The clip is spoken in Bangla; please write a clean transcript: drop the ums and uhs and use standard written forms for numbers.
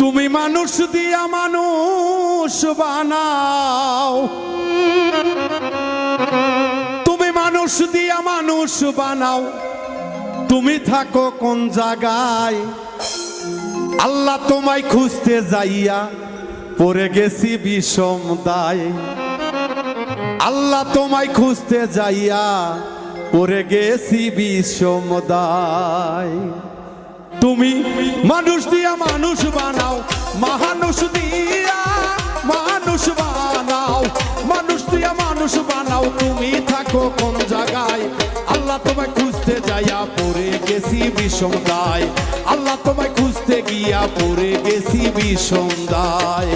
তুমি মানুষ দিয়া মানুষ বানাও, তুমি মানুষ দিয়া মানুষ বানাও, তুমি থাকো কোন জায়গায়? আল্লাহ তোমায় খুঁজতে যাইয়া পড়ে গেছি বিষম দায়। আল্লাহ তোমায় খুঁজতে যাইয়া পড়ে গেছি বিষম দায়। তুমি মানুষ দিয়া মানুষ বানাও, মানুষ দিয়া মানুষ বানাও, মানুষ দিয়া মানুষ বানাও, তুমি থাকো কোন জায়গায়? আল্লাহ তোমায় খুঁজতে যাইয়া পড়ে গেছি বিষম দায়। আল্লাহ তোমায় খুঁজতে গিয়া পড়ে গেছি বিষম দায়।